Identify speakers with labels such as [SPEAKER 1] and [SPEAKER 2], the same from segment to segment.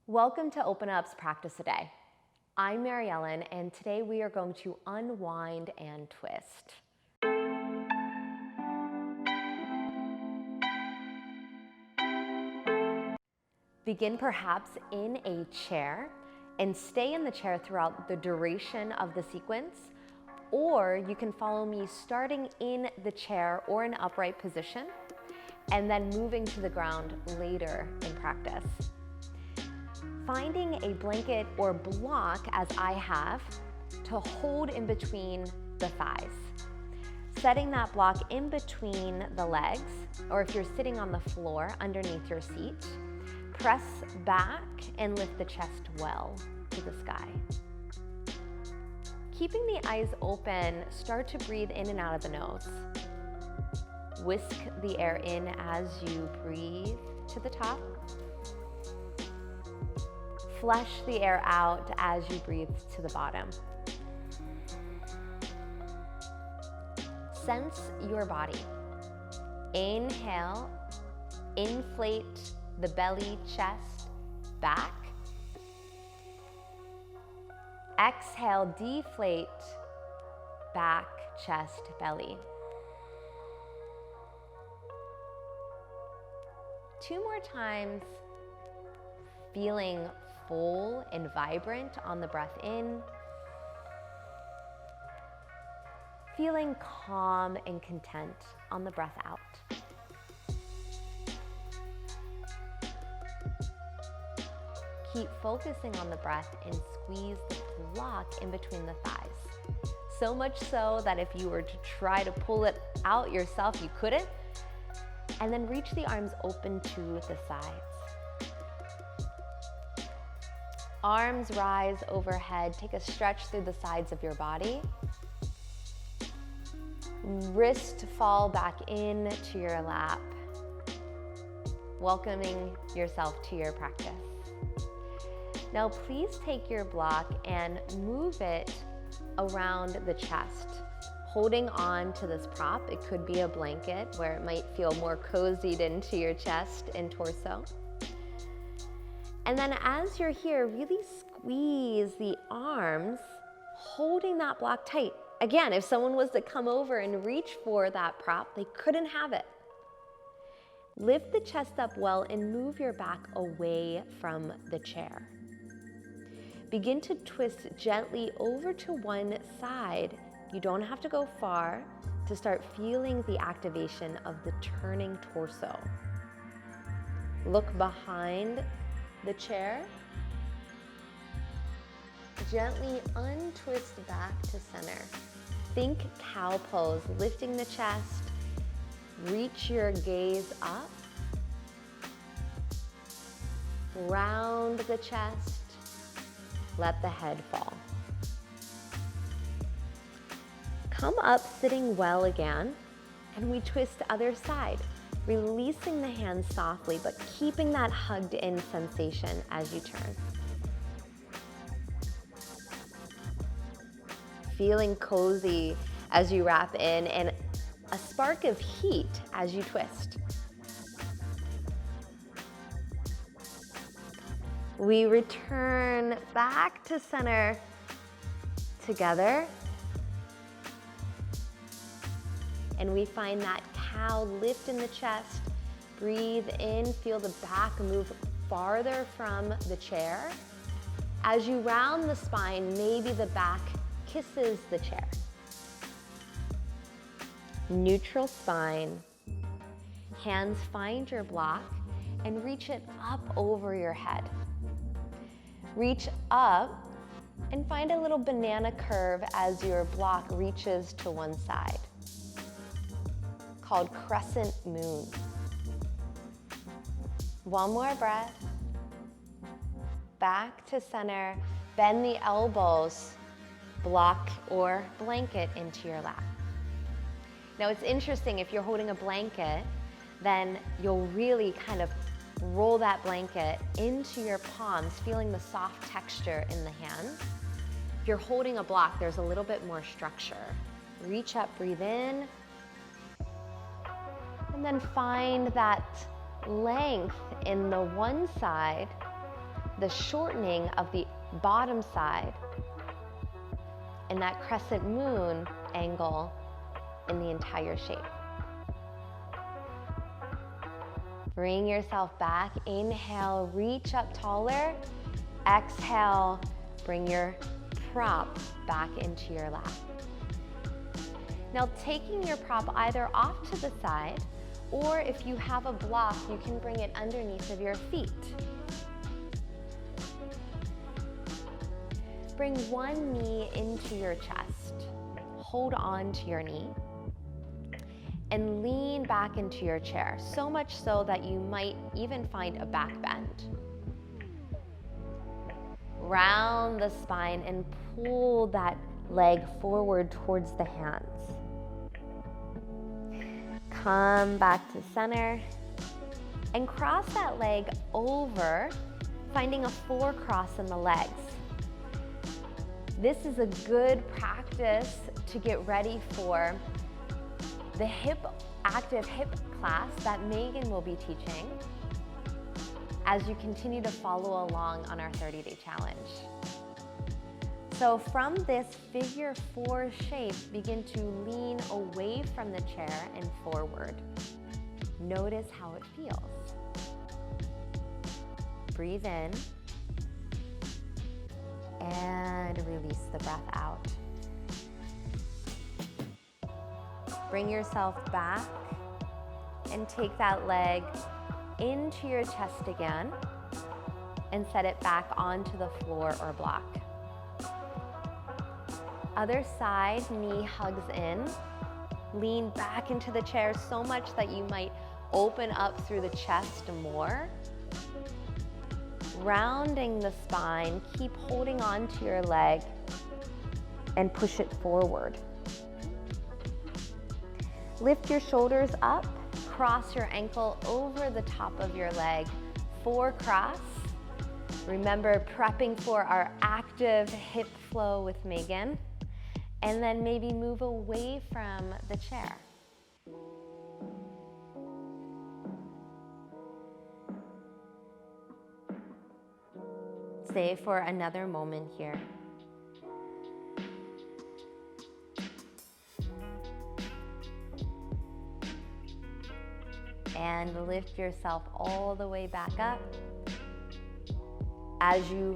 [SPEAKER 1] Welcome to Open Up's Practice a Day. I'm Mary Ellen, and today we are going to unwind and twist. Begin perhaps in a chair and stay in the chair throughout the duration of the sequence, or you can follow me starting in the chair or an upright position and then moving to the ground later in practice. Finding a blanket or block, as I have, to hold in between the thighs. Setting that block in between the legs, or if you're sitting on the floor underneath your seat, press back and lift the chest well to the sky. Keeping the eyes open, start to breathe in and out of the nose. Whisk the air in as you breathe to the top. Flush the air out as you breathe to the bottom. Sense your body. Inhale, inflate the belly, chest, back. Exhale, deflate, back, chest, belly. 2 more times, feeling full and vibrant on the breath in. Feeling calm and content on the breath out. Keep focusing on the breath and squeeze the block in between the thighs. So much so that if you were to try to pull it out yourself, you couldn't. And then reach the arms open to the sides. Arms rise overhead. Take a stretch through the sides of your body. Wrist fall back in to your lap. Welcoming yourself to your practice. Now please take your block and move it around the chest, holding on to this prop. It could be a blanket where it might feel more cozied into your chest and torso. And then as you're here, really squeeze the arms, holding that block tight. Again, if someone was to come over and reach for that prop, they couldn't have it. Lift the chest up well and move your back away from the chair. Begin to twist gently over to one side. You don't have to go far to start feeling the activation of the turning torso. Look behind the chair. Gently untwist back to center. Think cow pose, lifting the chest. Reach your gaze up. Round the chest. Let the head fall. Come up sitting well again, and we twist the other side, releasing the hands softly, but keeping that hugged in sensation as you turn. Feeling cozy as you wrap in, and a spark of heat as you twist. We return back to center together. And we find that cow lift in the chest. Breathe in, feel the back move farther from the chair. As you round the spine, maybe the back kisses the chair. Neutral spine. Hands find your block and reach it up over your head. Reach up and find a little banana curve as your block reaches to one side, called crescent moon. One more breath. Back to center. Bend the elbows, block or blanket into your lap. Now it's interesting, if you're holding a blanket, then you'll really kind of roll that blanket into your palms, feeling the soft texture in the hands. If you're holding a block, there's a little bit more structure. Reach up, breathe in, and then find that length in the one side the shortening of the bottom side and that crescent moon angle in the entire shape. Bring yourself back. Inhale, reach up taller. Exhale, bring your prop back into your lap. Now taking your prop either off to the side, or if you have a block, you can bring it underneath of your feet. Bring one knee into your chest. Hold on to your knee and lean back into your chair, so much so that you might even find a back bend. Round the spine and pull that leg forward towards the hands. Come back to center and cross that leg over, finding a 4 cross in the legs. This is a good practice to get ready for the active hip class that Megan will be teaching as you continue to follow along on our 30-day challenge. So from this figure 4 shape, begin to lean away from the chair and forward. Notice how it feels. Breathe in and release the breath out. Bring yourself back and take that leg into your chest again and set it back onto the floor or block. Other side, knee hugs in. Lean back into the chair so much that you might open up through the chest more. Rounding the spine, keep holding on to your leg and push it forward. Lift your shoulders up, cross your ankle over the top of your leg, 4 cross. Remember, prepping for our active hip flow with Megan, and then maybe move away from the chair. Stay for another moment here. And lift yourself all the way back up. As you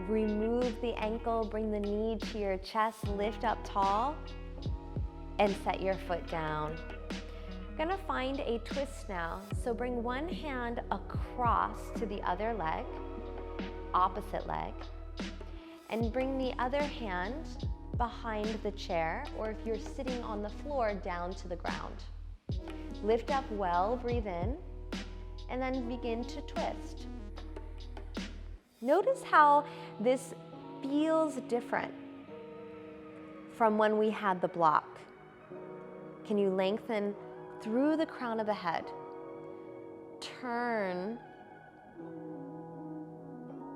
[SPEAKER 1] remove the ankle, bring the knee to your chest, lift up tall, and set your foot down. You're gonna find a twist now. So bring one hand across to the other leg, opposite leg, and bring the other hand behind the chair, or if you're sitting on the floor, down to the ground. Lift up well, breathe in, and then begin to twist. Notice how this feels different from when we had the block. Can you lengthen through the crown of the head? Turn,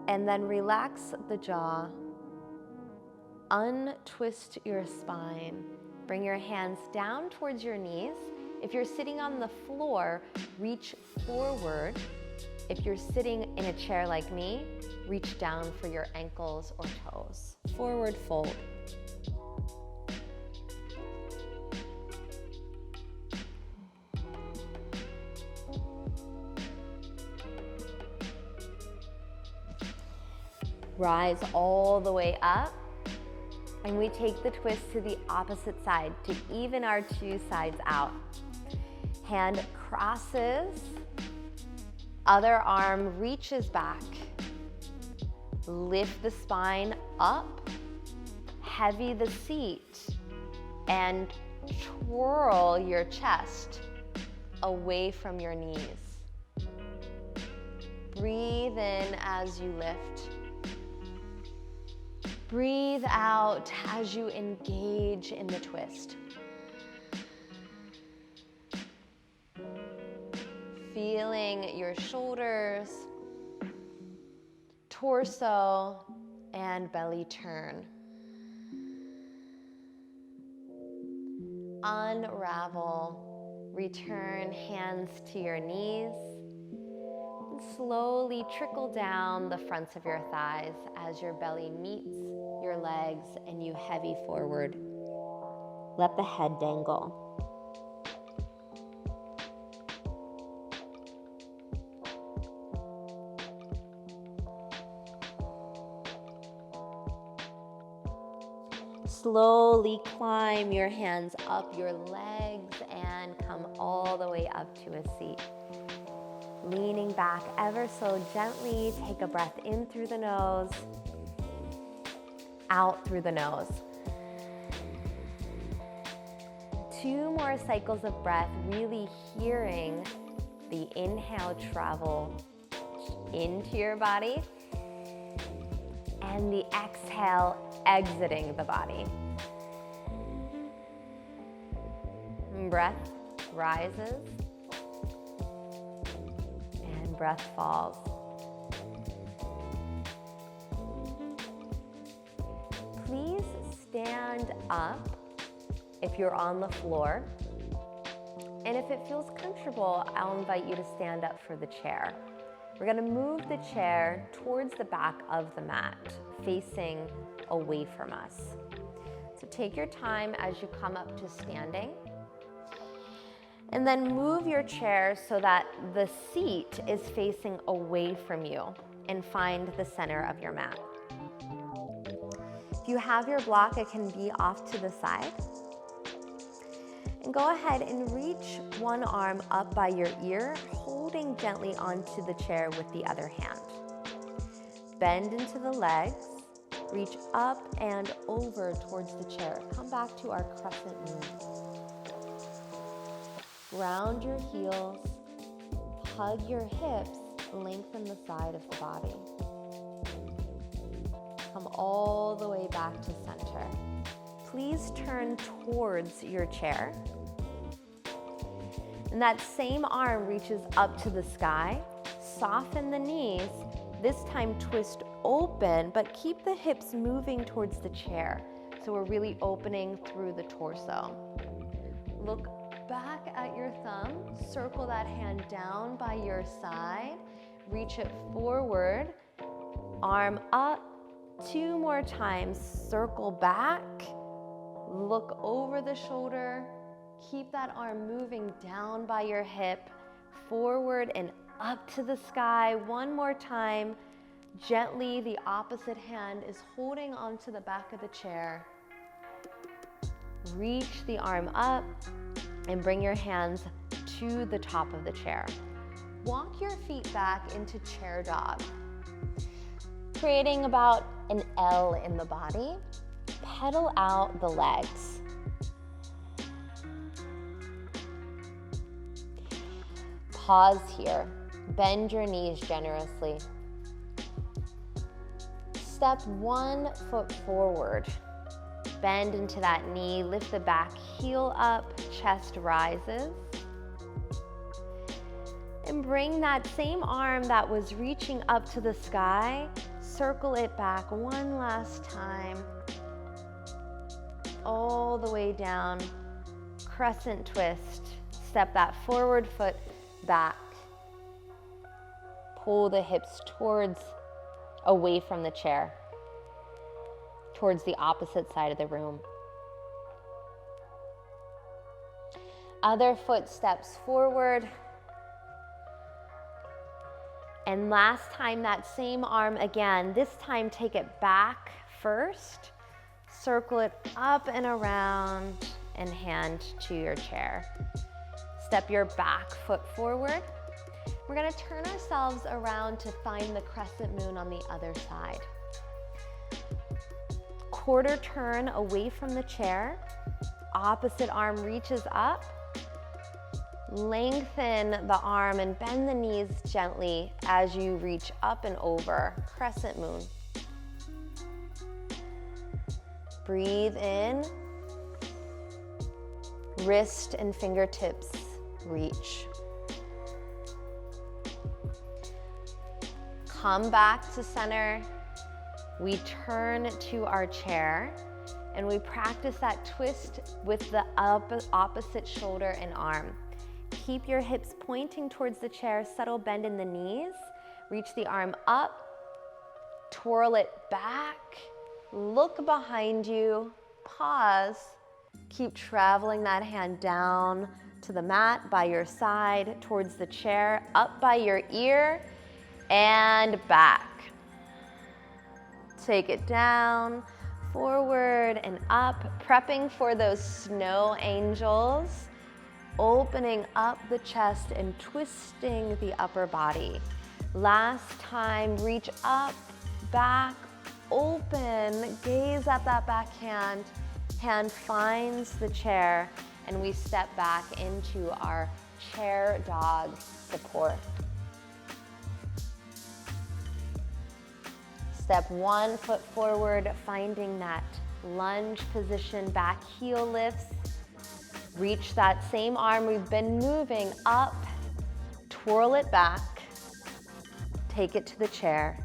[SPEAKER 1] and then relax the jaw. Untwist your spine. Bring your hands down towards your knees. If you're sitting on the floor, reach forward. If you're sitting in a chair like me, reach down for your ankles or toes. Forward fold. Rise all the way up, and we take the twist to the opposite side to even our 2 sides out. Hand crosses, other arm reaches back. Lift the spine up, heavy the seat, and twirl your chest away from your knees. Breathe in as you lift. Breathe out as you engage in the twist. Feeling your shoulders, torso, and belly turn. Unravel. Return hands to your knees. slowly trickle down the fronts of your thighs as your belly meets your legs and you heavy forward. Let the head dangle. Slowly climb your hands up your legs and come all the way up to a seat. Leaning back ever so gently, take a breath in through the nose, out through the nose. 2 more cycles of breath, really hearing the inhale travel into your body and the exhale exiting the body. Breath rises and breath falls. Please stand up if you're on the floor. And if it feels comfortable, I'll invite you to stand up for the chair. We're going to move the chair towards the back of the mat, facing away from us. So take your time as you come up to standing. And then move your chair so that the seat is facing away from you and find the center of your mat. If you have your block, it can be off to the side. And go ahead and reach one arm up by your ear, holding gently onto the chair with the other hand. Bend into the legs, reach up and over towards the chair. Come back to our crescent moon. Ground your heels, hug your hips, lengthen the side of the body. Come all the way back to center. Please turn towards your chair. And that same arm reaches up to the sky. Soften the knees. This time twist open, but keep the hips moving towards the chair. So we're really opening through the torso. Look back at your thumb. Circle that hand down by your side. Reach it forward. Arm up. 2 more times. Circle back. Look over the shoulder. Keep that arm moving down by your hip, forward and up to the sky. 1 more time. Gently, the opposite hand is holding onto the back of the chair. Reach the arm up and bring your hands to the top of the chair. Walk your feet back into chair dog, creating about an L in the body. Pedal out the legs. Pause here. Bend your knees generously. Step 1 foot forward. Bend into that knee, lift the back heel up, chest rises. And bring that same arm that was reaching up to the sky, circle it back one last time. All the way down, crescent twist. Step that forward foot back. Pull the hips away from the chair, towards the opposite side of the room. Other foot steps forward. And last time, that same arm again. This time, take it back first. Circle it up and around and hand to your chair. Step your back foot forward. We're going to turn ourselves around to find the crescent moon on the other side. Quarter turn away from the chair. Opposite arm reaches up. Lengthen the arm and bend the knees gently as you reach up and over. Crescent moon. Breathe in. Wrist and fingertips reach. Come back to center. We turn to our chair and we practice that twist with the opposite shoulder and arm. Keep your hips pointing towards the chair, subtle bend in the knees. Reach the arm up, twirl it back, look behind you, pause, keep traveling that hand down to the mat by your side, towards the chair, up by your ear, and back. Take it down, forward and up, prepping for those snow angels, opening up the chest and twisting the upper body. Last time, reach up, back, open, gaze at that back hand, hand finds the chair, and we step back into our chair dog support. Step one, foot forward, finding that lunge position, back heel lifts. Reach that same arm we've been moving up, twirl it back, take it to the chair,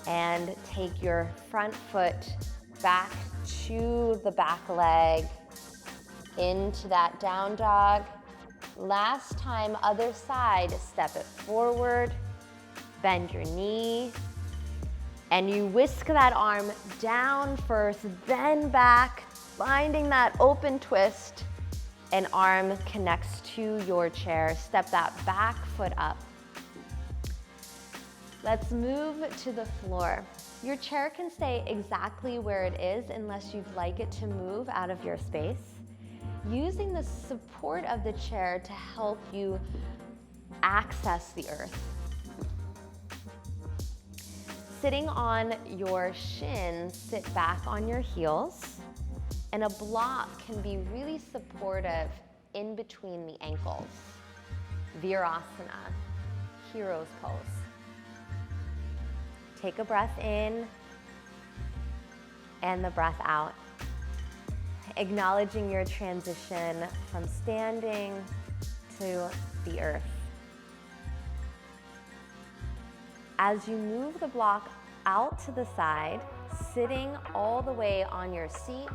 [SPEAKER 1] and take your front foot back to the back leg, into that down dog. Last time, other side, step it forward, bend your knee, and you whisk that arm down first, then back, finding that open twist, and arm connects to your chair. Step that back foot up. Let's move to the floor. Your chair can stay exactly where it is unless you'd like it to move out of your space. Using the support of the chair to help you access the earth. Sitting on your shins, sit back on your heels, and a block can be really supportive in between the ankles. Virasana, hero's pose. Take a breath in and the breath out, acknowledging your transition from standing to the earth. As you move the block out to the side, sitting all the way on your seat,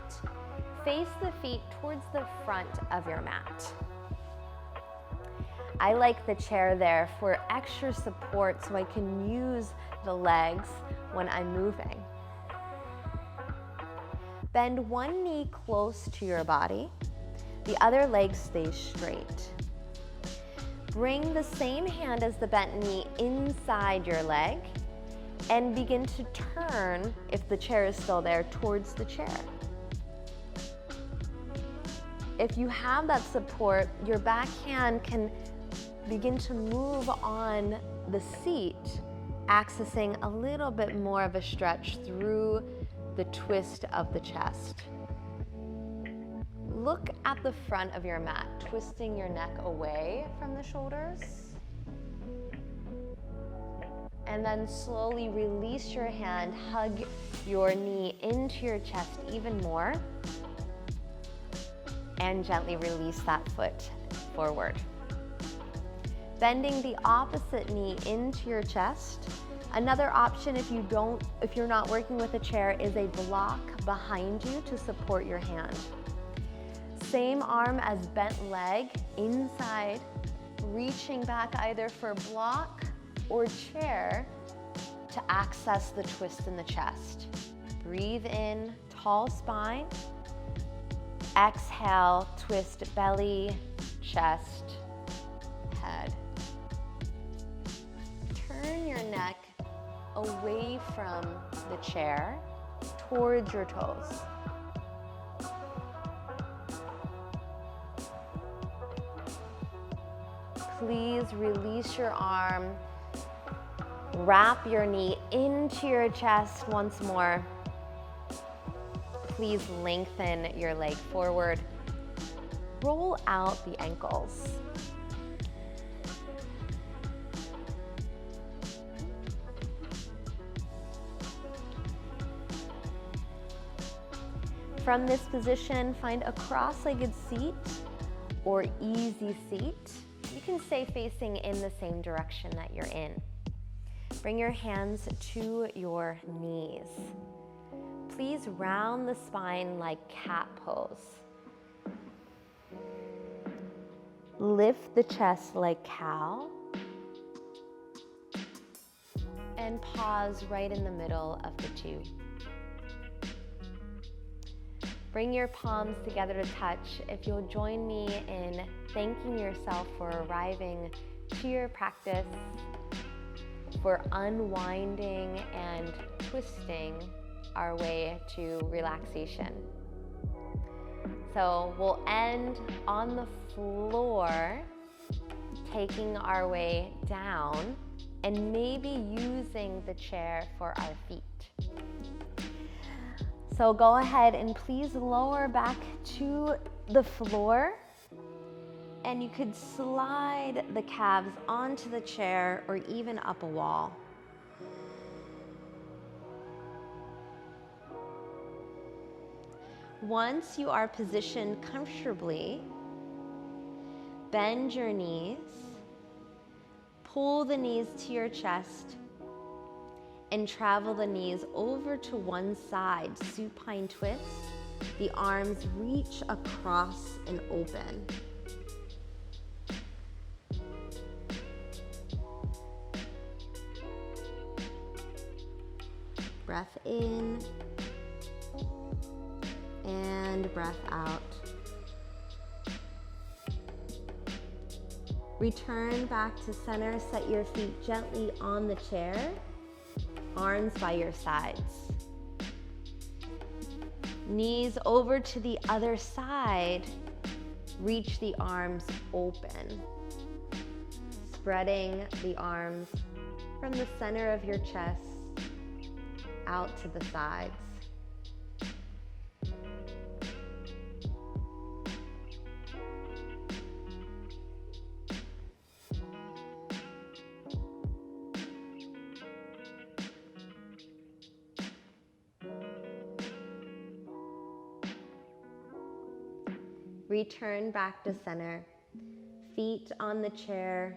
[SPEAKER 1] face the feet towards the front of your mat. I like the chair there for extra support so I can use the legs when I'm moving. Bend one knee close to your body, the other leg stays straight. Bring the same hand as the bent knee inside your leg and begin to turn, if the chair is still there, towards the chair. If you have that support, your back hand can begin to move on the seat, accessing a little bit more of a stretch through the twist of the chest. Look at the front of your mat, twisting your neck away from the shoulders. And then slowly release your hand, hug your knee into your chest even more, and gently release that foot forward. Bending the opposite knee into your chest. Another option if you're not working with a chair is a block behind you to support your hand. Same arm as bent leg inside, reaching back either for block or chair to access the twist in the chest. Breathe in, tall spine. Exhale, twist belly, chest, head. Turn your neck away from the chair towards your toes. Please release your arm. Wrap your knee into your chest once more. Please lengthen your leg forward. Roll out the ankles. From this position, find a cross-legged seat or easy seat. You can stay facing in the same direction that you're in. Bring your hands to your knees. Please round the spine like cat pose. Lift the chest like cow. And pause right in the middle of the two. Bring your palms together to touch. If you'll join me in thanking yourself for arriving to your practice, for unwinding and twisting our way to relaxation. So we'll end on the floor, taking our way down and maybe using the chair for our feet. So go ahead and please lower back to the floor, and you could slide the calves onto the chair or even up a wall. Once you are positioned comfortably, bend your knees, pull the knees to your chest, and travel the knees over to one side, supine twist. The arms reach across and open. Breath in and breath out. Return back to center. Set your feet gently on the chair, arms by your sides. Knees over to the other side. Reach the arms open. Spreading the arms from the center of your chest out to the sides. Return back to center. Feet on the chair.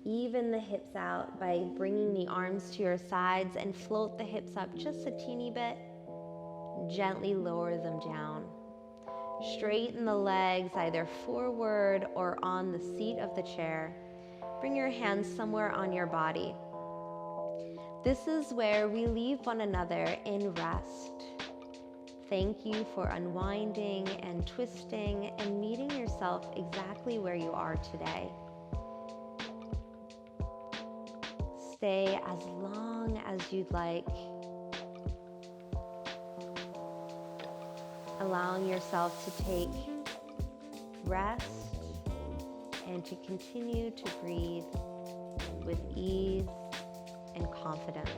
[SPEAKER 1] Even the hips out by bringing the arms to your sides, and float the hips up just a teeny bit. Gently lower them down. Straighten the legs either forward or on the seat of the chair. Bring your hands somewhere on your body. This is where we leave one another in rest. Thank you for unwinding and twisting and meeting yourself exactly where you are today. Stay as long as you'd like, allowing yourself to take rest and to continue to breathe with ease and confidence.